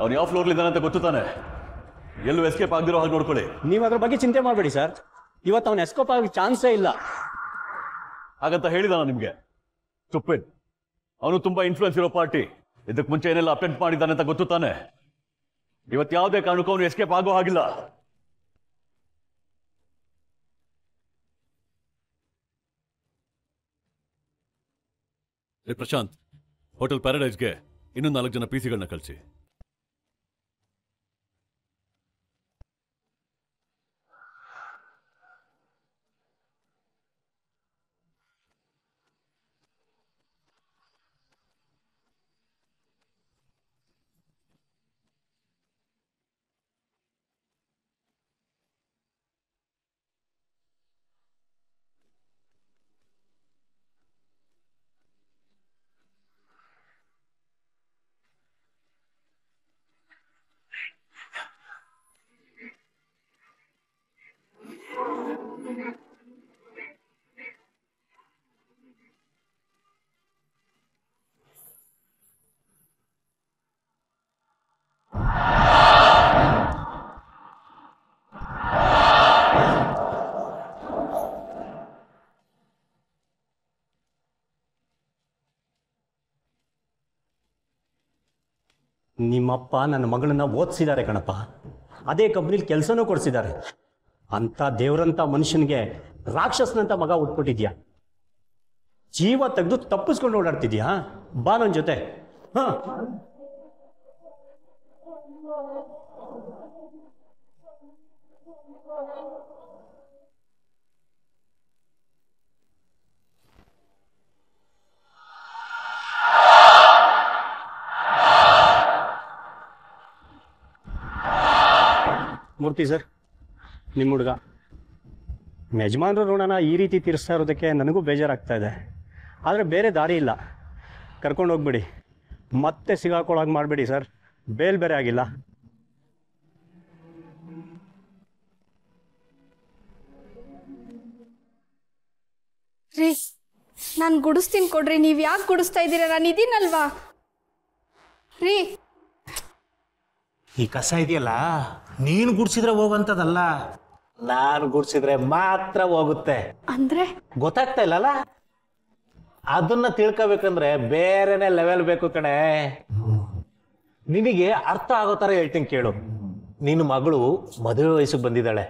ಅವ್ನು ಯಾವ ಫ್ಲೋರ್ಲಿದ್ದಾನೆ ಅಂತ ಗೊತ್ತು ತಾನೆ? ಎಲ್ಲೂ ಎಸ್ಕೇಪ್ ಆಗದಿರೋ ಹಾಗೆ ನೋಡ್ಕೊಳ್ಳಿ. ನೀವು ಅದ್ರ ಬಗ್ಗೆ ಚಿಂತೆ ಮಾಡಬೇಡಿ ಸರ್. ಇವತ್ತು ಅವನು ಎಸ್ಕೇಪ್ ಆಗಿ ಚಾನ್ಸೇ ಇಲ್ಲ. ಹಾಗಂತ ಹೇಳಿದಾನ ನಿಮ್ಗೆ? ಸ್ಟುಪಿಡ್. ಅವನು ತುಂಬಾ ಇನ್ಫ್ಲೂಯೆನ್ಸ್ ಇರೋ ಪಾರ್ಟಿ. ಇದಕ್ಕೆ ಮುಂಚೆ ಏನೆಲ್ಲ ಅಟೆಂಪ್ಟ್ ಮಾಡಿದ್ದಾನೆ ಅಂತ ಗೊತ್ತು ತಾನೆ? ಇವತ್ತು ಯಾವುದೇ ಕಾರಣಕ್ಕೂ ಅವನು ಎಸ್ಕೇಪ್ ಆಗೋ ಹಾಗಿಲ್ಲ. ಪ್ರಶಾಂತ್, ಹೋಟೆಲ್ ಪ್ಯಾರಡೈಸ್ಗೆ ಇನ್ನೂ 4 ಜನ PC-ಗಳನ್ನ ಕಳಿಸಿ. ನಿಮ್ಮಪ್ಪ ನನ್ನ ಮಗಳನ್ನ ಓದಿಸಿದ್ದಾರೆ ಕಣಪ್ಪ. ಅದೇ ಕಂಪ್ನಿಲಿ ಕೆಲಸನೂ ಕೊಡಿಸಿದ್ದಾರೆ. ಅಂಥ ದೇವರಂಥ ಮನುಷ್ಯನಿಗೆ ರಾಕ್ಷಸನಂತ ಮಗ ಉಟ್ಬಿಟ್ಟಿದ್ಯಾ. ಜೀವ ತೆಗೆದು ತಪ್ಪಿಸ್ಕೊಂಡು ಓಡಾಡ್ತಿದ್ಯಾ. ಬಾ ನನ್ನ ಜೊತೆ. ಹಾಂ, ಮೂರ್ತಿ ಸರ್, ನಿಮ್ಮ ಹುಡುಗ. ಯಜಮಾನ್ರ ಋಣನ ಈ ರೀತಿ ತೀರಿಸ್ತಾ ಇರೋದಕ್ಕೆ ನನಗೂ ಬೇಜಾರಾಗ್ತಾ ಇದೆ. ಆದರೆ ಬೇರೆ ದಾರಿ ಇಲ್ಲ. ಕರ್ಕೊಂಡು ಹೋಗ್ಬಿಡಿ. ಮತ್ತೆ ಸಿಗಾಕೊಳ್ಳೋಕೆ ಮಾಡಬೇಡಿ ಸರ್. ಬೇಲ್ ಬೇರೆ ಆಗಿಲ್ಲ. ರೀ, ನಾನು ಗುಡಿಸ್ತೀನಿ ಕೊಡ್ರಿ. ನೀವು ಯಾಕೆ ಗುಡಿಸ್ತಾ ಇದ್ದೀರಾ? ನಾನು ಇದೀನಲ್ವಾ ರೀ. ಈ ಕಸ ಇದೆಯಲ್ಲ, ನೀನು ಗುಡ್ಸಿದ್ರೆ ಹೋಗುವಂಥದ್ದಲ್ಲ, ನಾನು ಗುಡ್ಸಿದ್ರೆ ಮಾತ್ರ ಹೋಗುತ್ತೆ. ಅಂದ್ರೆ ಗೊತ್ತಾಗ್ತಾ ಇಲ್ಲಲ್ಲ? ಅದನ್ನ ತಿಳ್ಕೋಬೇಕಂದ್ರೆ ಬೇರೆನೆ ಲೆವೆಲ್ ಬೇಕು ಕಣೆ. ನಿನಗೆ ಅರ್ಥ ಆಗೋ ಥರ ಹೇಳ್ತೀನಿ ಕೇಳು. ನಿನ್ನ ಮಗಳು ಮದುವೆ ವಯಸ್ಸಿಗೆ ಬಂದಿದ್ದಾಳೆ.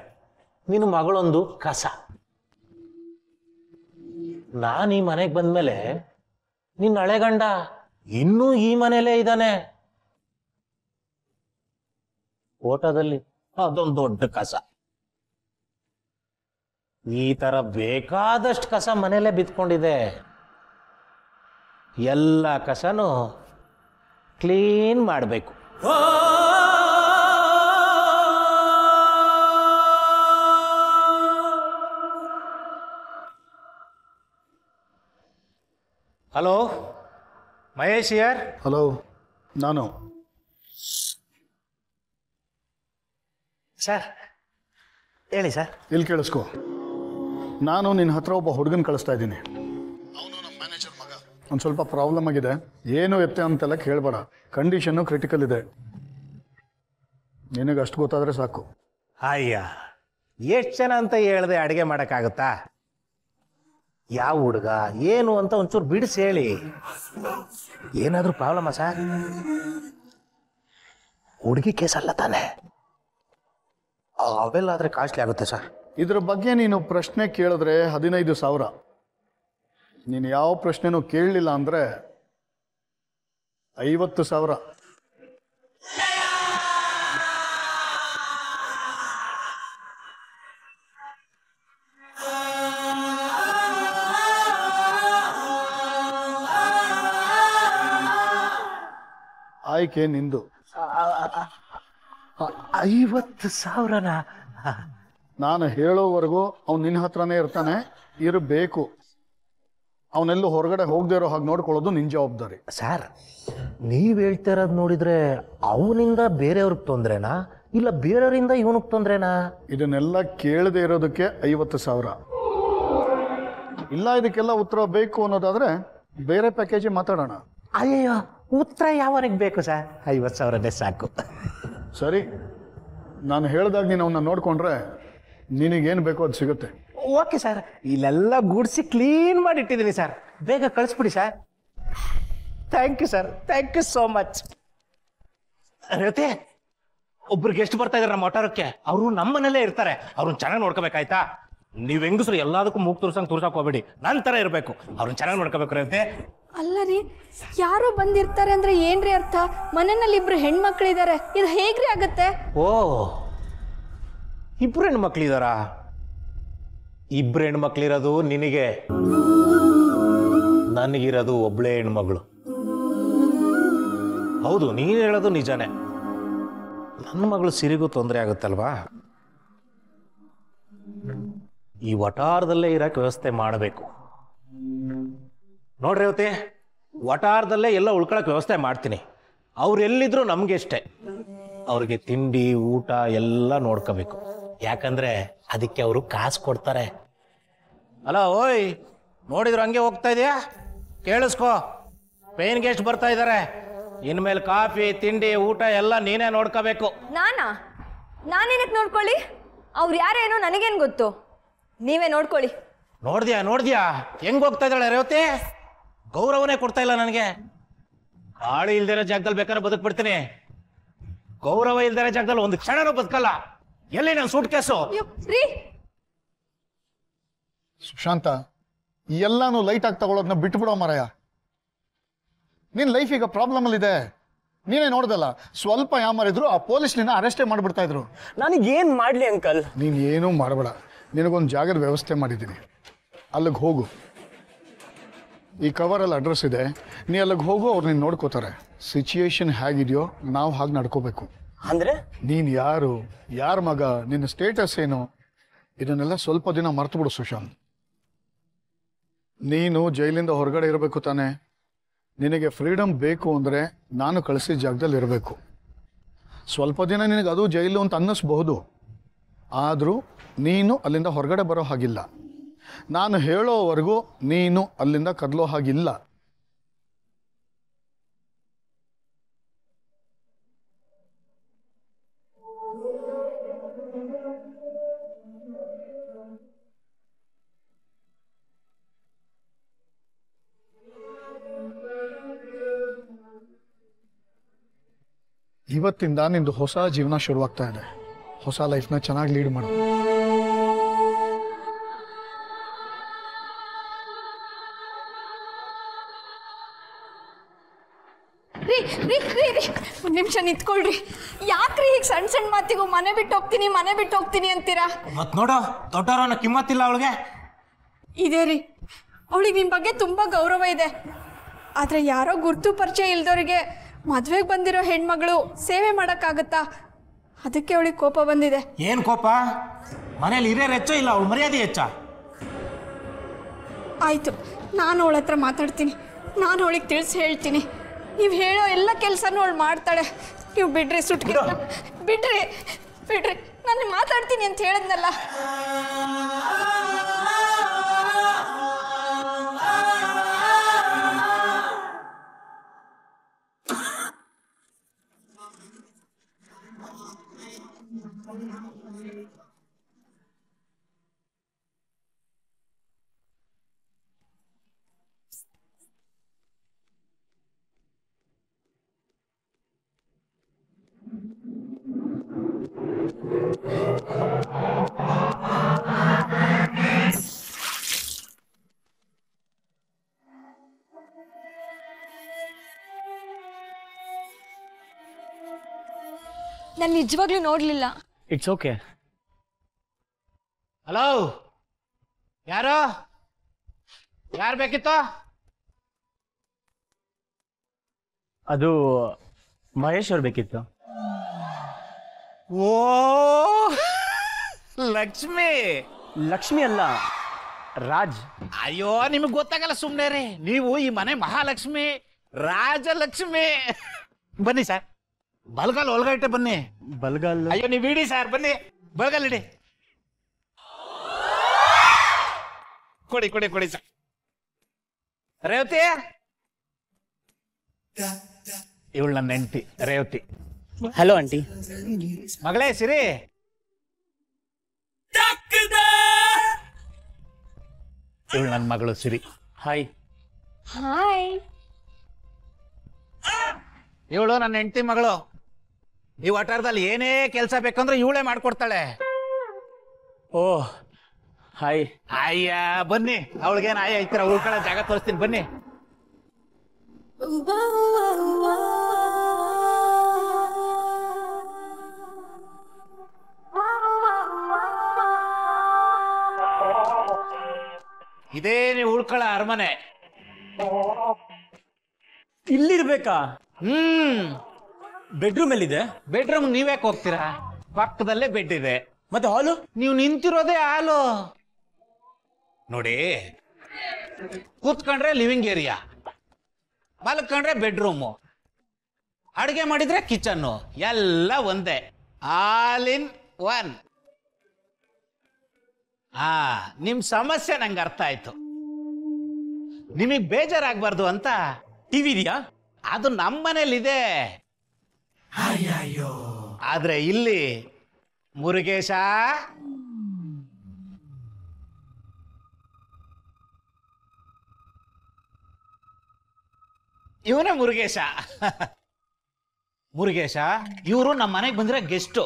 ನಿನ್ನ ಮಗಳೊಂದು ಕಸ. ನಾನು ಈ ಮನೆಗೆ ಬಂದ್ಮೇಲೆ ನಿನ್ನ ಹಳೆ ಗಂಡ ಇನ್ನೂ ಈ ಮನೆಯಲ್ಲೇ ಇದ್ದಾನೆ. ಓಟದಲ್ಲಿ ಅದೊಂದು ದೊಡ್ಡ ಕಸ. ಈ ತರ ಬೇಕಾದಷ್ಟು ಕಸ ಮನೆಯಲ್ಲೇ ಬಿತ್ಕೊಂಡಿದೆ. ಎಲ್ಲ ಕಸನು ಕ್ಲೀನ್ ಮಾಡಬೇಕು. ಹಲೋ, ಮಹೇಶ್ ಯಾರ್? ಹಲೋ, ನಾನು. ಸರ್ ಹೇಳಿ ಸರ್. ಇಲ್ಲಿ ಕೇಳಿಸ್ಕೊ. ನಾನು ನಿನ್ನ ಹತ್ರ ಒಬ್ಬ ಹುಡುಗನ ಕಳಿಸ್ತಾ ಇದ್ದೀನಿ. ಅವನು ನಮ್ಮ ಮ್ಯಾನೇಜರ್ ಮಗ. ಒಂದು ಸ್ವಲ್ಪ ಪ್ರಾಬ್ಲಮ್ ಆಗಿದೆ. ಏನು ಎತ್ತೆ ಅಂತೆಲ್ಲ ಕೇಳಬೇಡ. ಕಂಡೀಷನ್ನು ಕ್ರಿಟಿಕಲ್ ಇದೆ. ನಿನಗೆ ಅಷ್ಟು ಗೊತ್ತಾದರೆ ಸಾಕು. ಅಯ್ಯ, ಎಷ್ಟು ಜನ ಅಂತ ಹೇಳ್ದೆ ಅಡುಗೆ ಮಾಡೋಕ್ಕಾಗುತ್ತಾ? ಯಾವ ಹುಡುಗ ಏನು ಅಂತ ಒಂಚೂರು ಬಿಡಿಸಿ ಹೇಳಿ. ಏನಾದರೂ ಪ್ರಾಬ್ಲಮ್ಮಾ ಸರ್? ಹುಡುಗಿ ಕೇಸ್ ಅಲ್ಲ ತಾನೆ? ಅವೆಲ್ಲಾದರೆ ಕಾಸ್ಟ್ಲಿ ಆಗುತ್ತೆ ಸರ್. ಇದ್ರ ಬಗ್ಗೆ ನೀನು ಪ್ರಶ್ನೆ ಕೇಳಿದ್ರೆ 15,000. ನೀನು ಯಾವ ಪ್ರಶ್ನೆನೂ ಕೇಳಲಿಲ್ಲ ಅಂದರೆ 50,000. ಆಯ್ಕೆ ನಿಂದು. 50,000ನಾ? ನಾನು ಹೇಳೋವರೆಗೂ ಅವ್ನು ನಿನ್ನ ಹತ್ರನೇ ಇರ್ತಾನೆ. ಇರಬೇಕು. ಅವನೆಲ್ಲೂ ಹೊರಗಡೆ ಹೋಗದೇ ಇರೋ ಹಾಗೆ ನೋಡ್ಕೊಳ್ಳೋದು ನಿನ್ನ ಜವಾಬ್ದಾರಿ. ಸರ್, ನೀವು ಹೇಳ್ತಾ ಇರೋದು ನೋಡಿದ್ರೆ ಅವನಿಂದ ಬೇರೆಯವ್ರಿಗೆ ತೊಂದ್ರೆನಾ, ಇಲ್ಲ ಬೇರೆಯವರಿಂದ ಇವನಿಗೆ ತೊಂದ್ರೆನಾ? ಇದನ್ನೆಲ್ಲ ಕೇಳದೆ ಇರೋದಕ್ಕೆ 50,000. ಇಲ್ಲ ಇದಕ್ಕೆಲ್ಲ ಉತ್ತರ ಬೇಕು ಅನ್ನೋದಾದ್ರೆ ಬೇರೆ ಪ್ಯಾಕೇಜ್ ಮಾತಾಡೋಣ. ಅಯ್ಯಯ್ಯೋ, ಉತ್ತರ ಯಾವನಿಗೆ ಬೇಕು ಸರ್? 50,000 ಸಾಕು. ಸರಿ, ನಾನು ಹೇಳ್ದಾಗ ನೀನು ಅವನ್ನ ನೋಡಿಕೊಂಡ್ರೆ ನಿನಗೇನು ಬೇಕೋ ಅದು ಸಿಗುತ್ತೆ. ಓಕೆ ಸರ್, ಇಲ್ಲೆಲ್ಲ ಗೂಡ್ಸಿ ಕ್ಲೀನ್ ಮಾಡಿ ಇಟ್ಟಿದ್ದೀನಿ ಸರ್, ಬೇಗ ಕಳಿಸ್ಬಿಡಿ sir. Thank you sir, thank you so much. Revathi, ಒಬ್ರು ಗೆಸ್ಟ್ ಬರ್ತಾ ಇದಾರೆ ನಮ್ಮ ಒಟ್ಟಾರಕ್ಕೆ, ಅವರು ನಮ್ಮನೇಲೇ ಇರ್ತಾರೆ, ಅವ್ರನ್ನ ಚೆನ್ನಾಗಿ ನೋಡ್ಕೋಬೇಕಾಯ್ತಾ? ನೀವು ಹೆಂಗಸ್ರು ಎಲ್ಲದಕ್ಕೂ ಮೂಗ್ ತೋರ್ಸಕ್ ಹೋಗ್ಬೇಡಿ, ನನ್ನ ಥರ ಇರಬೇಕು, ಅವ್ರನ್ನ ಚೆನ್ನಾಗಿ ನೋಡ್ಕೋಬೇಕು ರೇವತಿ. ಅಲ್ಲ ರೀ, ಯಾರೋ ಬಂದಿರ್ತಾರೆ ಅಂದ್ರೆ ಏನ್ರಿ ಅರ್ಥ? ಮನೆಯಲ್ಲಿ ಇಬ್ರು ಹೆಣ್ಮಕ್ಳಿದ್ದಾರೆ, ಇದು ಹೇಗ್ರಿ ಆಗತ್ತೆ? ಓ, ಇಬ್ರು ಹೆಣ್ಮಕ್ಳಿದಾರ? ಇಬ್ರು ಹೆಣ್ಮಕ್ಳಿರೋದು ನಿನಗೆ, ನನಗಿರೋದು ಒಬ್ಳೇ ಹೆಣ್ಮಗಳು. ಹೌದು, ನೀನು ಹೇಳೋದು ನಿಜಾನೇ. ನನ್ನ ಮಗಳು ಸಿರಿಗೂ ತೊಂದರೆ ಆಗುತ್ತಲ್ವಾ? ಈ ವಟಾರದಲ್ಲೇ ಇರಕ್ಕೆ ವ್ಯವಸ್ಥೆ ಮಾಡಬೇಕು. ನೋಡ್ರಿ ರೇವತಿ, ವಟಾರದಲ್ಲೇ ಎಲ್ಲ ಉಳ್ಕೊಳಕ್ ವ್ಯವಸ್ಥೆ ಮಾಡ್ತೀನಿ. ಅವ್ರು ಎಲ್ಲಿದ್ರು ನಮ್ಗೆ ಇಷ್ಟೇ. ಅವ್ರಿಗೆ ತಿಂಡಿ ಊಟ ಎಲ್ಲ ನೋಡ್ಕೋಬೇಕು, ಯಾಕಂದ್ರೆ ಅದಕ್ಕೆ ಅವರು ಕಾಸು ಕೊಡ್ತಾರೆ. ಅಲ್ಲ ಓಯ್, ನೋಡಿದ್ರು ಹಂಗೆ ಹೋಗ್ತಾ ಇದೆಯಾ? ಕೇಳಿಸ್ಕೋ, ಪೇನ್ ಗೆಸ್ಟ್ ಬರ್ತಾ ಇದ್ದಾರೆ, ಇನ್ಮೇಲೆ ಕಾಫಿ ತಿಂಡಿ ಊಟ ಎಲ್ಲ ನೀನೇ ನೋಡ್ಕೋಬೇಕು. ನಾನೇನಕ್ಕೆ ನೋಡ್ಕೊಳ್ಳಿ? ಅವ್ರು ಯಾರೇನೋ ನನಗೇನು ಗೊತ್ತು, ನೀವೇ ನೋಡ್ಕೊಳ್ಳಿ. ನೋಡ್ದ್ಯಾ ಹೆಂಗ್ ಹೋಗ್ತಾ ಇದ್ದಾಳೆ ರೇವತಿ? ಗೌರವನೇ ಕೊಡ್ತಾ ಇಲ್ಲ ನನಗೆ. ಗಾಳಿ ಇಲ್ದಿರೋ ಜಾಗದಲ್ಲಿ ಬೇಕಾದ್ರೆ ಬದುಕ್ಬಿಡ್ತೀನಿ, ಗೌರವ ಇಲ್ದಿರೋ ಜಾಗದಲ್ಲಿ ಒಂದು ಕ್ಷಣನೂ ಬದುಕಲ್ಲ. ಎಲ್ಲಿ ನನ್ನ ಸೂಟ್ ಕೇಸು? ರೀ ಸುಶಾಂತ, ಎಲ್ಲಾನು ಲೈಟ್ ಆಗಿ ತಗೊಳ್ಳೋದನ್ನ ಬಿಟ್ಬಿಡೋ ಮಾರಾಯ. ನಿನ್ ಲೈಫ್ ಈಗ ಪ್ರಾಬ್ಲಮ್ ಅಲ್ಲಿ ಇದೆ, ನೀನೇ ನೋಡ್ದಲ್ಲ. ಸ್ವಲ್ಪ ಯಾಮಾರಿದ್ರು ಆ ಪೊಲೀಸ್ ನಿನ್ನ ಅರೆಸ್ಟೇ ಮಾಡಿಬಿಡ್ತಾ ಇದ್ರು. ನನಗೇನ್ ಮಾಡ್ಲಿ ಅಂಕಲ್? ನೀನ್ ಏನೂ ಮಾಡಬೇಡ, ನಿನಗೊಂದು ಜಾಗದ ವ್ಯವಸ್ಥೆ ಮಾಡಿದ್ದೀನಿ, ಅಲ್ಲಿಗೆ ಹೋಗು. ಈ ಕವರಲ್ಲಿ ಅಡ್ರೆಸ್ ಇದೆ, ನೀ ಅಲ್ಲಿಗೆ ಹೋಗು, ಅವ್ರು ನೀನು ನೋಡ್ಕೋತಾರೆ. ಸಿಚುಯೇಷನ್ ಹೇಗಿದೆಯೋ ನಾವು ಹಾಗೆ ನಡ್ಕೋಬೇಕು. ಅಂದ್ರೆ ನೀನು ಯಾರು, ಯಾರ ಮಗ, ನಿನ್ನ ಸ್ಟೇಟಸ್ ಏನು, ಇದನ್ನೆಲ್ಲ ಸ್ವಲ್ಪ ದಿನ ಮರ್ತು ಬಿಡು ಸುಶಾಂತ್. ನೀನು ಜೈಲಿಂದ ಹೊರಗಡೆ ಇರಬೇಕು ತಾನೆ. ನಿನಗೆ ಫ್ರೀಡಮ್ ಬೇಕು ಅಂದರೆ ನಾನು ಕಳಿಸಿದ ಜಾಗದಲ್ಲಿ ಇರಬೇಕು. ಸ್ವಲ್ಪ ದಿನ ನಿನಗೆ ಅದು ಜೈಲು ಅಂತ ಅನ್ನಿಸ್ಬಹುದು, ಆದರೂ ನೀನು ಅಲ್ಲಿಂದ ಹೊರಗಡೆ ಬರೋ ಹಾಗಿಲ್ಲ. ನಾನು ಹೇಳೋವರೆಗೂ ನೀನು ಅಲ್ಲಿಂದ ಕದಲೋ ಹಾಗಿಲ್ಲ. ಇವತ್ತಿಂದ ನಿಂದು ಹೊಸ ಜೀವನ ಶುರುವಾಗ್ತಾ ಇದೆ. ಹೊಸ ಲೈಫ್ನ ಚೆನ್ನಾಗಿ ಲೀಡ್ ಮಾಡು. ರೀ ರೀ ರೀ ರೀ ಒಂದು ನಿಮಿಷ ನಿಂತ್ಕೊಳ್ರಿ. ಯಾಕ್ರಿ ಈಗ ಸಣ್ಣ ಸಣ್ಣ ಮಾತಿಗೂ ಮನೆ ಬಿಟ್ಟು ಹೋಗ್ತೀನಿ ಅಂತೀರಾ? ಮತ್ ನೋಡು, ದೊಡ್ಡವರನ್ನ ಕಿಮ್ಮತ್ತಿಲ್ಲ ಅವಳಿಗೆ. ಇದೆ ರೀ, ಅವಳಿಗೆ ನಿಮ್ಮ ಬಗ್ಗೆ ತುಂಬ ಗೌರವ ಇದೆ. ಆದರೆ ಯಾರೋ ಗುರ್ತು ಪರಿಚಯ ಇಲ್ದವ್ರಿಗೆ ಮದುವೆಗೆ ಬಂದಿರೋ ಹೆಣ್ಮಗಳು ಸೇವೆ ಮಾಡೋಕ್ಕಾಗತ್ತಾ? ಅದಕ್ಕೆ ಅವಳಿಗೆ ಕೋಪ ಬಂದಿದೆ. ಏನ್ ಕೋಪ? ಮನೇಲಿ ಹಿರಿಯರು ಹೆಚ್ಚೋ ಇಲ್ಲ ಅವಳು ಮರ್ಯಾದೆ ಹೆಚ್ಚ? ಆಯಿತು, ನಾನು ಅವಳ ಹತ್ರ ಮಾತಾಡ್ತೀನಿ, ನಾನು ಅವಳಿಗೆ ತಿಳಿಸಿ ಹೇಳ್ತೀನಿ. ನೀವು ಹೇಳೋ ಎಲ್ಲ ಕೆಲಸನೂ ಅವಳು ಮಾಡ್ತಾಳೆ. ನೀವು ಬಿಡ್ರಿ ಸುಟ್ಟಿ, ಬಿಡ್ರಿ ನಾನು ಮಾತಾಡ್ತೀನಿ ಅಂತ ಹೇಳಿದ್ನಲ್ಲ. ನಾನು ನಿಜವಾಗ್ಲೂ ನೋಡ್ಲಿಲ್ಲ. It's okay. ಹಲೋ, ಯಾರು ಬೇಕಿತ್ತು? ಅದು ಮಹೇಶ್ ಅವ್ರು ಬೇಕಿತ್ತು. ಓ, ಲಕ್ಷ್ಮಿ ಅಲ್ಲ, ರಾಜ್. ಅಯ್ಯೋ, ನಿಮಗೆ ಗೊತ್ತಾಗಲ್ಲ, ಸುಮ್ಮನೆ ರೀ ನೀವು. ಈ ಮನೆ ಮಹಾಲಕ್ಷ್ಮಿ, ರಾಜಲಕ್ಷ್ಮಿ. ಬನ್ನಿ ಸರ್, ಬಲ್ಗಾಲ್ ಒಳಗಟ್ಟೆ ಬನ್ನಿ. ಬಲ್ಗಾಲ್? ಅಯ್ಯೋ ನೀವು ಇಡಿ ಸರ್, ಬನ್ನಿ ಬಲ್ಗಾಲ್ ಇಡಿ. ಕೊಡಿ ಸರ್. ರೇವತಿ ಇವಳು ನನ್ನ ಹೆಂಡತಿ ರೇವತಿ. Hello aunty. ಮಗಳೇ ಸಿರಿ. ಇವಳು ನನ್ನ ಮಗಳು ಸಿರಿ. ಹಾಯ್. ಹಾಯ್. ಇವಳು ನನ್ನ ಹೆಂಡತಿ ಮಗಳು. ಈ ವಟಾರದಲ್ಲಿ ಏನೇ ಕೆಲಸ ಬೇಕಂದ್ರೆ ಇವಳೇ ಮಾಡ್ಕೊಡ್ತಾಳೆ. ಓ ಹಾಯ್. ಅಯ್ಯ ಬನ್ನಿ, ಅವಳಿಗೇನು ಆಯ ಐತೀರ, ಉಳ್ಕೊಳ್ಳೋ ಜಾಗ ತೋರಿಸ್ತೀನಿ ಬನ್ನಿ. ಇದೇ ನೀವು ಉಳ್ಕೊಳ್ಳೋ ಅರಮನೆ. ಇಲ್ಲಿರ್ಬೇಕಾ? ಬೆಡ್ರೂಮ್ ಎಲ್ಲಿದೆ? ಬೆಡ್ರೂಮ್ ನೀವ್ಯಾಕೆ ಹೋಗ್ತೀರಾ? ಪಕ್ಕದಲ್ಲೇ ಬೆಡ್ ಇದೆ. ಮತ್ತೆ ಹಾಲು? ನೀವು ನಿಂತಿರೋದೇ ಹಾಲು. ನೋಡಿ, ಕೂತ್ಕೊಂಡ್ರೆ ಲಿವಿಂಗ್ ಏರಿಯಾ, ಮಲ್ಕೊಂಡ್ರೆ ಬೆಡ್ರೂಮು, ಅಡುಗೆ ಮಾಡಿದ್ರೆ ಕಿಚನ್ನು, ಎಲ್ಲ ಒಂದೇ, ಆಲ್ ಇನ್ ಒನ್. ನಿಮ್ ಸಮಸ್ಯೆ ನಂಗೆ ಅರ್ಥ ಆಯ್ತು. ನಿಮಗ್ ಬೇಜಾರಾಗಬಾರ್ದು ಅಂತ ಟಿವಿ ಇದೆಯಾ? ಅದು ನಮ್ಮ ಮನೇಲಿದೆ. ಆದ್ರೆ ಇಲ್ಲಿ ಮುರುಗೇಶ, ಇವನೇ ಮುರುಗೇಶ. ಮುರುಗೇಶ ಇವರು ನಮ್ಮ ಮನೆಗೆ ಬಂದಿರೋ ಗೆಸ್ಟು.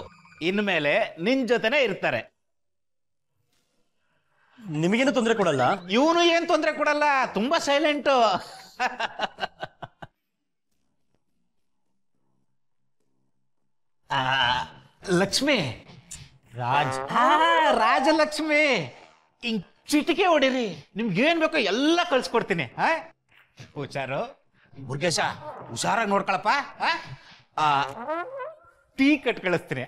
ಇನ್ಮೇಲೆ ನಿನ್ ಜೊತೆನೆ ಇರ್ತಾರೆ. ನಿಮಗೇನು ತೊಂದರೆ ಕೊಡಲ್ಲ? ಇವನು ಏನ್ ತೊಂದರೆ ಕೊಡಲ್ಲ, ತುಂಬಾ ಸೈಲೆಂಟು. ಲಕ್ಷ್ಮಿ, ರಾಜಲಕ್ಷ್ಮಿ, ಹಿಂಗ್ ಚಿಟಿಕೆ ಹೊಡಿರಿ, ನಿಮ್ಗೆ ಏನ್ ಬೇಕೋ ಎಲ್ಲ ಕಳ್ಸ್ಕೊಡ್ತೀನಿ. ಹುಷಾರು ಮುರುಗೇಶ, ಹುಷಾರಾಗಿ ನೋಡ್ಕೊಳಪ್ಪ. ಟೀ ಕಟ್ ಕಳಿಸ್ತೀನಿ.